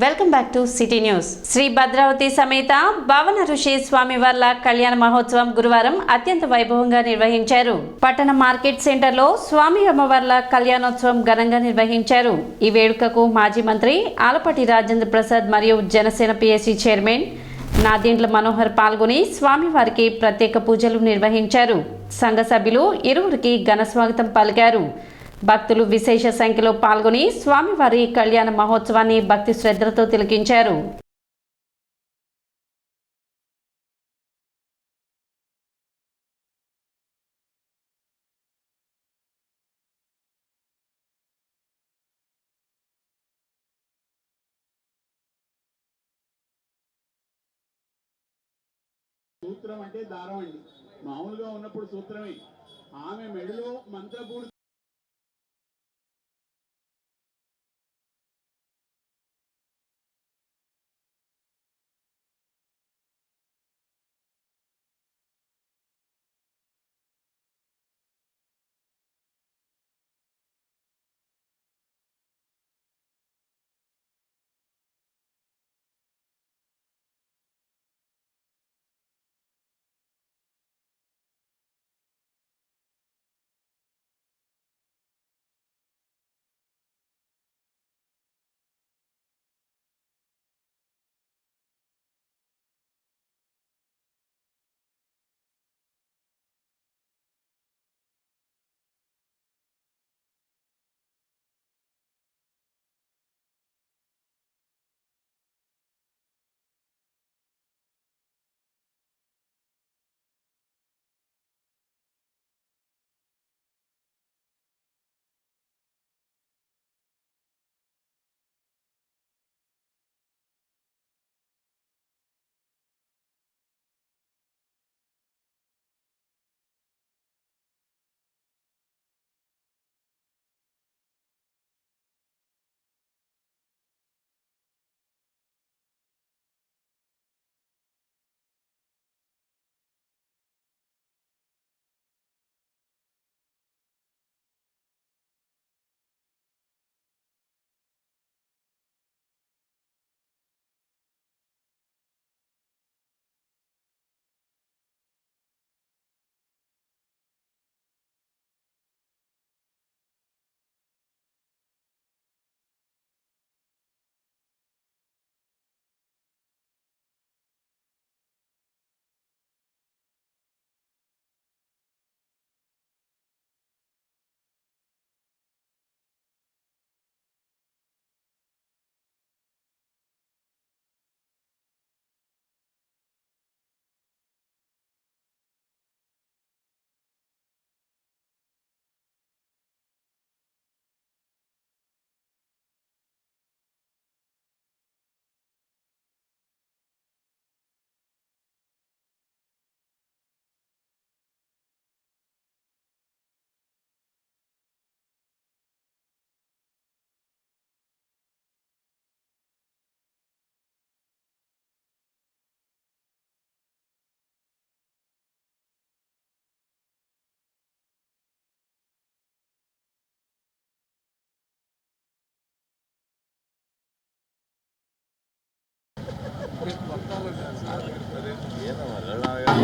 Welcome back to city news. Shri Bhadravati సమేత భవన ఋషి స్వామివార్ల కళ్యాణ మహోత్సవం గురువారం అత్యంత వైభవంగా నిర్వహించారు. పట్టణ మార్కెట్ సెంటర్లో స్వామి అమ్మవార్ల కళ్యాణోత్సవం ఘనంగా నిర్వహించారు. ఈ వేడుకకు మాజీ మంత్రి ఆలపాటి రాజేంద్ర ప్రసాద్ మరియు జనసేన పిఎస్సి చైర్మన్ నాదెండ్ల మనోహర్ పాల్గొని స్వామివారికి ప్రత్యేక పూజలు నిర్వహించారు. సంఘ సభ్యులు ఇరువురికి ఘన స్వాగతం పలికారు. భక్తులు విశేష సంఖ్యలో పాల్గొని స్వామివారి కళ్యాణ మహోత్సవాన్ని భక్తి శ్రద్ధలతో తిలకించారు. సూత్రం అంటే దారం అండి. మామూలుగా ఉన్నప్పుడు సూత్రమే. ఆమె మెడలో మంత్రపూర్తి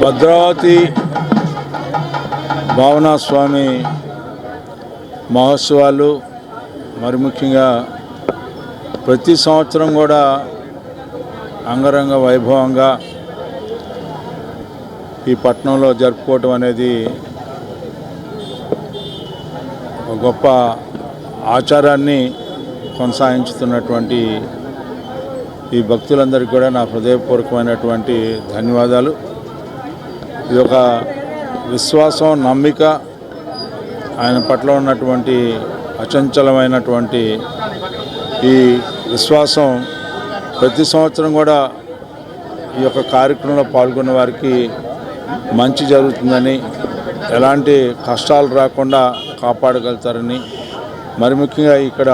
భద్రావతి భావన స్వామి మహోత్సవాలు మరి ముఖ్యంగా ప్రతి సంవత్సరం కూడా అంగరంగ వైభవంగా ఈ పట్టణంలో జరుపుకోవటం అనేది ఒక గొప్ప ఆచారాన్ని కొనసాగించుతున్నటువంటి ఈ భక్తులందరికీ కూడా నా హృదయపూర్వకమైనటువంటి ధన్యవాదాలు. ఇది ఒక విశ్వాసం, నమ్మిక, ఆయన పట్ల ఉన్నటువంటి అచంచలమైనటువంటి ఈ విశ్వాసం ప్రతి సంవత్సరం కూడా ఈ యొక్క కార్యక్రమంలో పాల్గొన్న వారికి మంచి జరుగుతుందని, ఎలాంటి కష్టాలు రాకుండా కాపాడగలుగుతారని, మరి ముఖ్యంగా ఇక్కడ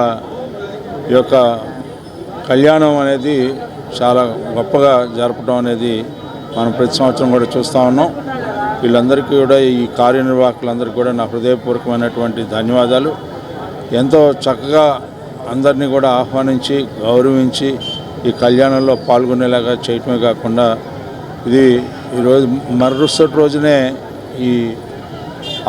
ఈ యొక్క కళ్యాణం అనేది చాలా గొప్పగా జరపడం అనేది మనం ప్రతి సంవత్సరం కూడా చూస్తూ ఉన్నాం. వీళ్ళందరికీ కూడా, ఈ కార్యనిర్వాహకులందరికీ కూడా నా హృదయపూర్వకమైనటువంటి ధన్యవాదాలు. ఎంతో చక్కగా అందరినీ కూడా ఆహ్వానించి, గౌరవించి ఈ కళ్యాణంలో పాల్గొనేలాగా చేయటమే కాకుండా ఇది ఈరోజు మరుసటి రోజునే ఈ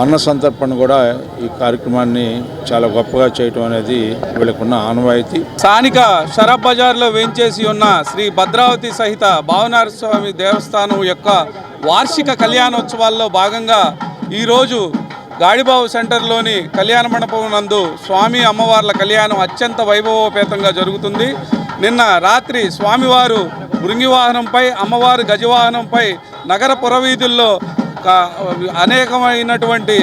అన్న సంతర్పణ కూడా ఈ కార్యక్రమాన్ని చాలా గొప్పగా చేయటం అనేది వీళ్ళకున్న ఆనవాయితీ. స్థానిక షరబ్ బజార్లో వేంచేసి ఉన్న శ్రీ భద్రావతి సహిత భావనార స్వామి దేవస్థానం యొక్క వార్షిక కళ్యాణోత్సవాల్లో భాగంగా ఈరోజు గాడిబావు సెంటర్లోని కళ్యాణ మండపం నందు స్వామి అమ్మవార్ల కళ్యాణం అత్యంత వైభవోపేతంగా జరుగుతుంది. నిన్న రాత్రి స్వామివారు భృంగివాహనంపై, అమ్మవారు గజవాహనంపై నగర పురవీధుల్లో అనేకమైనటువంటి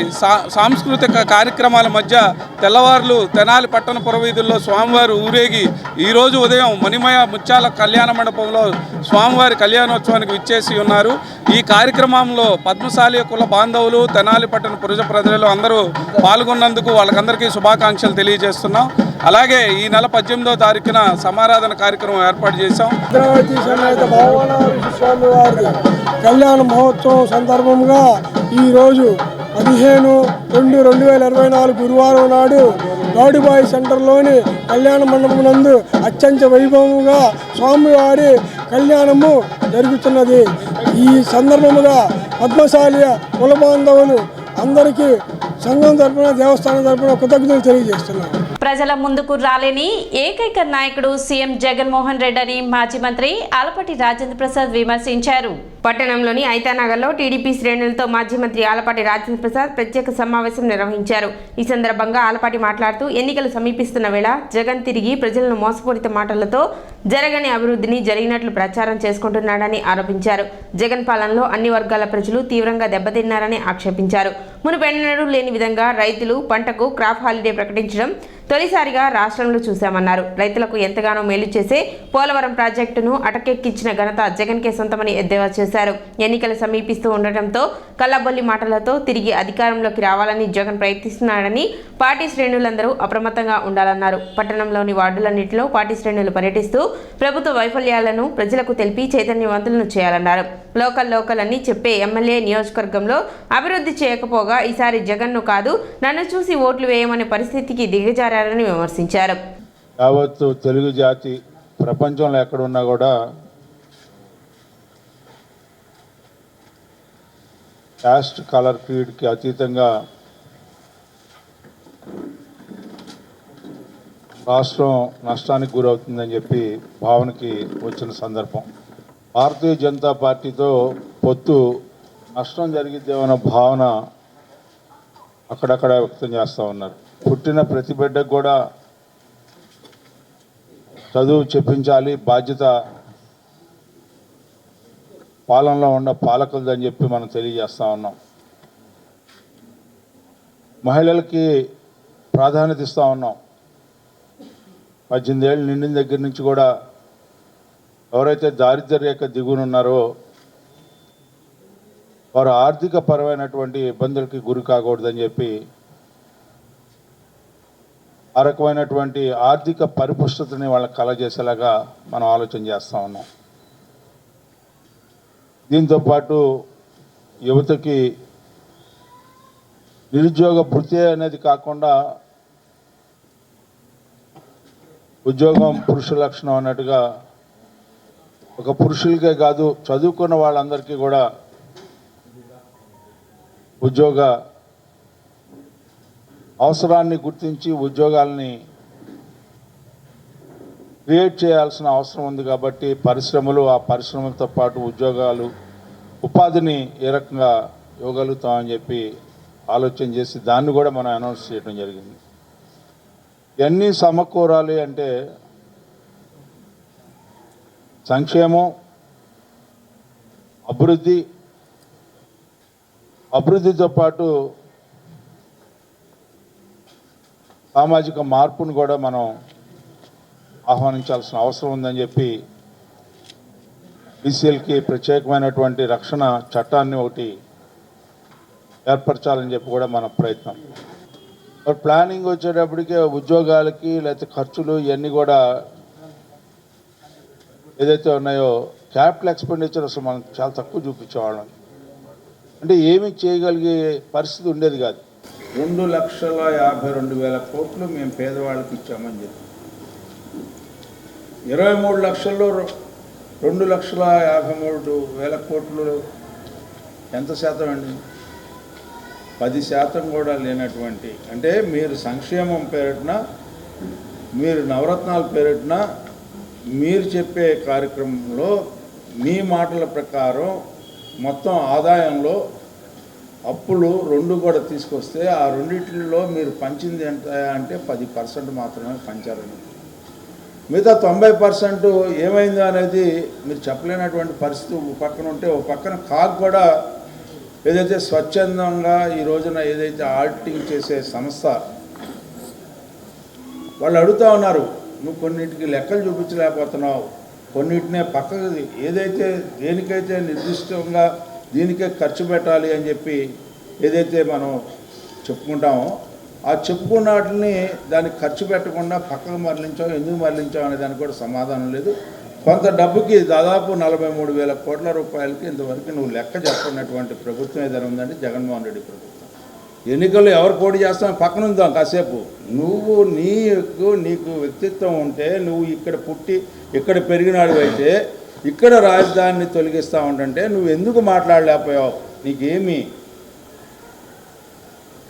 సాంస్కృతిక కార్యక్రమాల మధ్య తెల్లవారులు తెనాలి పట్టణ పురవీధుల్లో స్వామివారు ఊరేగి ఈరోజు ఉదయం మణిమయ ముత్యాల కళ్యాణ మండపంలో స్వామివారి కళ్యాణోత్సవానికి విచ్చేసి ఉన్నారు. ఈ కార్యక్రమంలో పద్మశాలి కుల బాంధవులు, తెనాలి పట్టణ పురుష ప్రజలు అందరూ పాల్గొన్నందుకు వాళ్ళకందరికీ శుభాకాంక్షలు తెలియజేస్తున్నాం. అలాగే ఈ నెల 18వ తారీఖున సమారాధన కార్యక్రమం ఏర్పాటు చేశాం. భద్రావతి సమేత భావనార స్వామివారి కళ్యాణ మహోత్సవం సందర్భంగా ఈరోజు 15/2/2024 గురువారం నాడు గౌడిబాయి సెంటర్లోని కళ్యాణ మండపం నందు అత్యంత వైభవంగా స్వామివారి కళ్యాణము జరుగుతున్నది. ఈ సందర్భముగా పద్మశాలి కుల బాంధవులు అందరికీ సంఘం తరపున, దేవస్థానం తరపున కృతజ్ఞతలు తెలియజేస్తున్నారు. ప్రజల ముందుకు రాలేని ఏకైక నాయకుడు సీఎం జగన్మోహన్ రెడ్డి అని మాజీ మంత్రి ఆలపాటి రాజేంద్ర ప్రసాద్ విమర్శించారు. పట్టణంలోని ఐతానగర్లో టీడీపీ శ్రేణులతో మాజీ మంత్రి ఆలపాటి రాజేంద్ర ప్రసాద్ ప్రత్యేక సమావేశం నిర్వహించారు. ఈ సందర్భంగా ఆలపాటి మాట్లాడుతూ ఎన్నికలు సమీపిస్తున్న వేళ జగన్ తిరిగి ప్రజలను మోసపూరిత మాటలతో జరగని అభివృద్ధిని జరిగినట్లు ప్రచారం చేసుకుంటున్నాడని ఆరోపించారు. జగన్ పాలనలో అన్ని వర్గాల ప్రజలు తీవ్రంగా దెబ్బతిన్నారని ఆక్షేపించారు. మునుపెన్నడూ లేని విధంగా రైతులు పంటకు క్రాప్ హాలిడే ప్రకటించడం తొలిసారిగా రాష్ట్రంలో చూశామన్నారు. రైతులకు ఎంతగానో మేలు చేసే పోలవరం ప్రాజెక్టును అటకెక్కించిన ఘనత జగన్కే సొంతమని ఎద్దేవా చేశారు. ఎన్నికలు సమీపిస్తూ ఉండటంతో కల్లబొల్లి మాటలతో తిరిగి అధికారంలోకి రావాలని జగన్ ప్రయత్నిస్తున్నాడని పార్టీ శ్రేణులందరూ అప్రమత్తంగా ఉండాలన్నారు. పట్టణంలోని వార్డులన్నింటిలో పార్టీ శ్రేణులు పర్యటిస్తూ ప్రభుత్వ వైఫల్యాలను ప్రజలకు తెలిపి చైతన్యవంతులను చేయాలన్నారు. లోకల్ అని చెప్పే ఎమ్మెల్యే నియోజకవర్గంలో అభివృద్ధి చేయకపోగా ఈసారి జగన్ను కాదు నన్ను చూసి ఓట్లు వేయమనే పరిస్థితికి దిగజారని విమర్శించారు. యావత్తు తెలుగు జాతి ప్రపంచంలో ఎక్కడున్నా కూడా కాస్ట్, కలర్, క్రీడ్కి అతీతంగా రాష్ట్రం నష్టానికి గురవుతుందని చెప్పి భావనకి వచ్చిన సందర్భం. భారతీయ జనతా పార్టీతో పొత్తు నష్టం జరిగిద్దేమన్న భావన అక్కడక్కడ వ్యక్తం చేస్తూ ఉన్నారు. పుట్టిన ప్రతి బిడ్డకు కూడా చదువు చెప్పించాలి, బాధ్యత పాలనలో ఉన్న పాలకులదని చెప్పి మనం తెలియజేస్తూ ఉన్నాం. మహిళలకి ప్రాధాన్యత ఇస్తూ ఉన్నాం. 18 ఏళ్ళు నిండిన దగ్గర నుంచి కూడా ఎవరైతే దారిద్ర్య రేఖ దిగునున్నారో వారు ఆర్థిక పరమైనటువంటి ఇబ్బందులకి గురి కాకూడదని చెప్పి ఆ రకమైనటువంటి ఆర్థిక పరిపుష్టతని వాళ్ళకి కలగజేసేలాగా మనం ఆలోచన చేస్తూ ఉన్నాం. దీంతోపాటు యువతకి నిరుద్యోగ భృతి అనేది కాకుండా ఉద్యోగం పురుష లక్షణం అన్నట్టుగా ఒక పురుషులకే కాదు చదువుకున్న వాళ్ళందరికీ కూడా ఉద్యోగ అవసరాన్ని గుర్తించి ఉద్యోగాల్ని క్రియేట్ చేయాల్సిన అవసరం ఉంది. కాబట్టి పరిశ్రమలు, ఆ పరిశ్రమలతో పాటు ఉద్యోగాలు, ఉపాధిని ఏ రకంగా ఇవ్వగలుగుతామని చెప్పి ఆలోచన చేసి దాన్ని కూడా మనం అనౌన్స్ చేయడం జరిగింది. ఇవన్నీ సమకూరాలి అంటే సంక్షేమం, అభివృద్ధితో పాటు సామాజిక మార్పును కూడా మనం ఆహ్వానించాల్సిన అవసరం ఉందని చెప్పి బీసీఎల్కి ప్రత్యేకమైనటువంటి రక్షణ చట్టాన్ని ఒకటి ఏర్పరచాలని చెప్పి కూడా మన ప్రయత్నం. ప్లానింగ్ వచ్చేటప్పటికే ఉద్యోగాలకి లేకపోతే ఖర్చులు ఇవన్నీ కూడా ఏదైతే ఉన్నాయో క్యాపిటల్ ఎక్స్పెండిచర్ అసలు మనం చాలా తక్కువ చూపించేవాళ్ళం. అంటే ఏమి చేయగలిగే పరిస్థితి ఉండేది కాదు. 2,52,000 కోట్లు మేము పేదవాళ్ళకి ఇచ్చామని చెప్పి 23 లక్షల్లో 2,53,000 కోట్లు ఎంత శాతం అండి? 10% కూడా లేనటువంటి, అంటే మీరు సంక్షేమం పేరిటన, మీరు నవరత్నాల పేరిటన, మీరు చెప్పే కార్యక్రమంలో మీ మాటల ప్రకారం మొత్తం ఆదాయంలో అప్పులు 2 కూడా తీసుకొస్తే ఆ రెండిట్లో మీరు పంచింది ఎంత అంటే 10% మాత్రమే పంచారండి. మిగతా 90% ఏమైందో అనేది మీరు చెప్పలేనటువంటి పరిస్థితి ఒక పక్కన ఉంటే, ఒక పక్కన కాకు కూడా ఏదైతే స్వచ్ఛందంగా ఈ రోజున ఏదైతే ఆడిటింగ్ చేసే సంస్థ వాళ్ళు అడుగుతూ ఉన్నారు, నువ్వు కొన్నిటికి లెక్కలు చూపించలేకపోతున్నావు, కొన్నిటినే పక్కకు ఏదైతే దేనికైతే నిర్దిష్టంగా దీనికే ఖర్చు పెట్టాలి అని చెప్పి ఏదైతే మనం చెప్పుకుంటామో ఆ చెప్పుకున్న వాటిని దానికి ఖర్చు పెట్టకుండా పక్కకు మరలించాం, ఎందుకు మరలించాం అనే దానికి కూడా సమాధానం లేదు. కొంత డబ్బుకి దాదాపు 43,000 కోట్ల రూపాయలకి ఇంతవరకు నువ్వు లెక్క చెప్పినటువంటి ప్రభుత్వం ఏదైనా ఉందంటే జగన్మోహన్ రెడ్డి ప్రభుత్వం. ఎన్నికల్లో ఎవరు పోటీ చేస్తామో పక్కన ఉందాం కాసేపు. నువ్వు నీకు వ్యక్తిత్వం ఉంటే, నువ్వు ఇక్కడ పుట్టి ఇక్కడ పెరిగినాడు అయితే ఇక్కడ రాజధానిని తొలగిస్తూ ఉంటుంటే నువ్వు ఎందుకు మాట్లాడలేకపోయావు? నీకేమి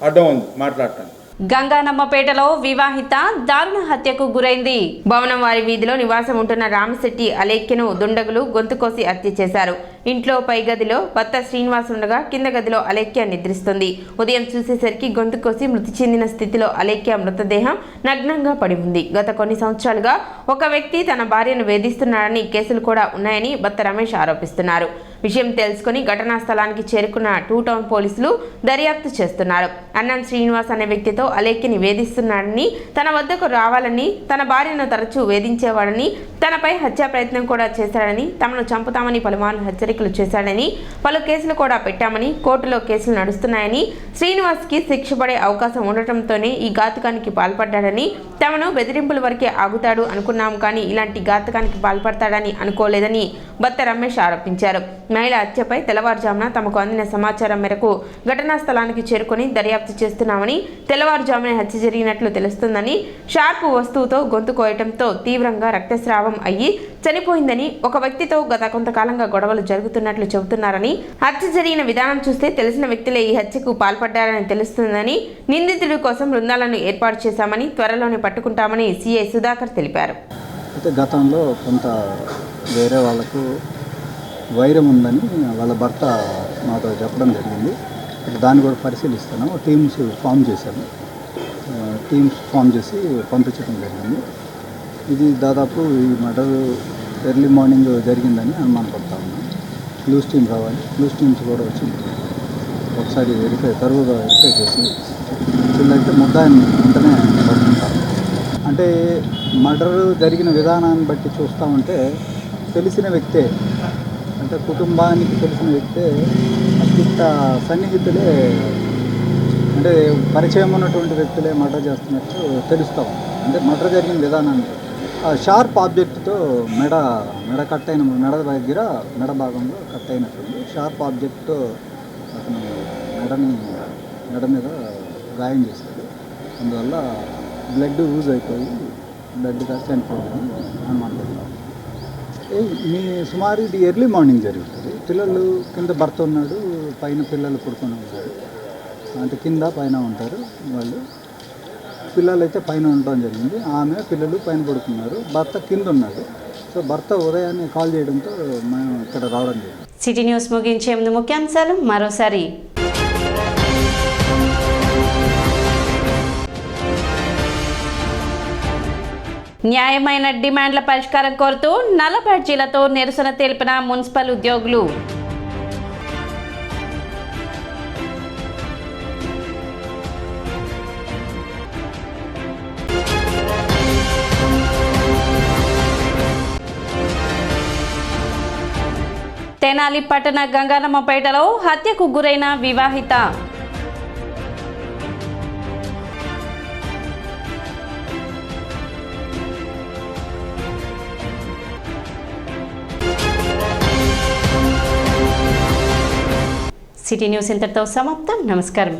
అడ్డం ఉంది మాట్లాడటానికి? గంగానమ్మపేటలో వివాహిత దారుణ హత్యకు గురైంది. భవనం వారి వీధిలో నివాసం ఉంటున్న రామశెట్టి అలేఖ్యను దుండగులు గొంతు కోసి హత్య చేశారు. ఇంట్లో పై గదిలో భర్త శ్రీనివాస్ ఉండగా కింద గదిలో అలేఖ్య నిద్రిస్తుంది. ఉదయం చూసేసరికి గొంతు కోసి మృతి చెందిన స్థితిలో అలేఖ్య మృతదేహం నగ్నంగా పడి ఉంది. గత కొన్ని సంవత్సరాలుగా ఒక వ్యక్తి తన భార్యను వేధిస్తున్నాడని కేసులు కూడా ఉన్నాయని భర్త రమేష్ ఆరోపిస్తున్నారు. విషయం తెలుసుకుని ఘటనా స్థలానికి చేరుకున్న 2 టౌన్ పోలీసులు దర్యాప్తు చేస్తున్నారు. అన్నం శ్రీనివాస్ అనే వ్యక్తితో అలేఖ్యని వేధిస్తున్నాడని, తన వద్దకు రావాలని, తన భార్యను తరచూ వేధించేవాడని, తనపై హత్యా ప్రయత్నం కూడా చేశాడని, తమను చంపుతామని పలుమార్లు హెచ్చరికలు చేశాడని, పలు కేసులు కూడా పెట్టామని, కోర్టులో కేసులు నడుస్తున్నాయని, శ్రీనివాస్కి శిక్ష పడే అవకాశం ఉండటంతోనే ఈ ఘాతుకానికి పాల్పడ్డాడని, తమను బెదిరింపుల వరకే ఆగుతాడు అనుకున్నాం కానీ ఇలాంటి ఘాతుకానికి పాల్పడతాడని అనుకోలేదని భర్త రమేష్ ఆరోపించారు. మహిళ హత్యపై తెల్లవారుజామున తమకు అందిన సమాచారం మేరకు ఘటనా స్థలానికి చేరుకుని దర్యాప్తు చేస్తున్నామని, తెల్లవారుజామున హత్య జరిగినట్లు తెలుస్తుందని, షార్ప్ వస్తువుతో గొంతు కోయటంతో తీవ్రంగా రక్తస్రావం అయ్యి చనిపోయిందని, ఒక వ్యక్తితో గత కొంతకాలంగా గొడవలు జరుగుతున్నట్లు చెబుతున్నారని, హత్య జరిగిన విధానం చూస్తే తెలిసిన వ్యక్తులే ఈ హత్యకు పాల్పడ్డారని తెలుస్తుందని, నిందితుడి కోసం బృందాలను ఏర్పాటు చేశామని, త్వరలోనే పట్టుకుంటామని సిఐ సుధాకర్ తెలిపారు. అయితే గతంలో కొంత వేరే వాళ్ళకు వైరం ఉందని వాళ్ళ భర్త మాతో చెప్పడం జరిగింది. దాన్ని కూడా పరిశీలిస్తాను. టీమ్స్ ఫామ్ చేశాను. టీమ్స్ ఫామ్ చేసి పంపించడం జరిగింది. ఇది దాదాపు ఈ మర్డర్ ఎర్లీ మార్నింగ్ జరిగిందని అనుమానపడతా ఉన్నాను. క్లూస్ టీమ్ రావాలి. క్లూస్ టీమ్స్ కూడా వచ్చి ఒకసారి తరువుగా వెరిఫై చేసి వీళ్ళైతే ముద్దాయిని వెంటనే పడుతుంటారు. అంటే మర్డర్ జరిగిన విధానాన్ని బట్టి చూస్తూ ఉంటే తెలిసిన వ్యక్తే, అంటే కుటుంబానికి తెలిసిన వ్యక్తే, అత్యంత సన్నిహితులే, అంటే పరిచయం ఉన్నటువంటి వ్యక్తులే మర్డర్ చేస్తున్నట్టు తెలుస్తాం. అంటే మర్డర్ జరిగిన విధానాన్ని షార్ప్ ఆబ్జెక్ట్తో మెడ కట్ అయిన మెడ దగ్గర మెడ భాగంలో కట్ అయినట్టుంది. షార్ప్ ఆబ్జెక్ట్తో అతను మెడ మీద గాయం చేశాడు. అందువల్ల బ్లడ్ యూజ్ అయిపోయి బ్లడ్ కాస్త చనిపోయిందని అనుమానపడతాం. సుమారు ఇది ఎర్లీ మార్నింగ్ జరుగుతుంది. పిల్లలు కింద భర్త ఉన్నాడు, పైన పిల్లలు పడుకొని ఉన్నారు. అంటే కింద పైన ఉంటారు వాళ్ళు. పిల్లలు అయితే పైన ఉండడం జరిగింది. ఆమె పిల్లలు పైన పడుకున్నారు, భర్త కింద ఉన్నాడు. సో భర్త ఉదయాన్నే కాల్ చేయడంతో మేము ఇక్కడ రావడం జరిగింది. సిటీ న్యూస్ ముగించే ముందు ముఖ్యాంశాలు మరోసారి. న్యాయమైన డిమాండ్ల పరిష్కారం కోరుతూ నల్ల బ్యాడ్జీలతో నిరసన తెలిపిన మున్సిపల్ ఉద్యోగులు. తెనాలి పట్టణ గంగానమ్మపేటలో హత్యకు గురైన వివాహిత. సిటీ న్యూస్ ఇంతటితో సమాప్తం. నమస్కారం.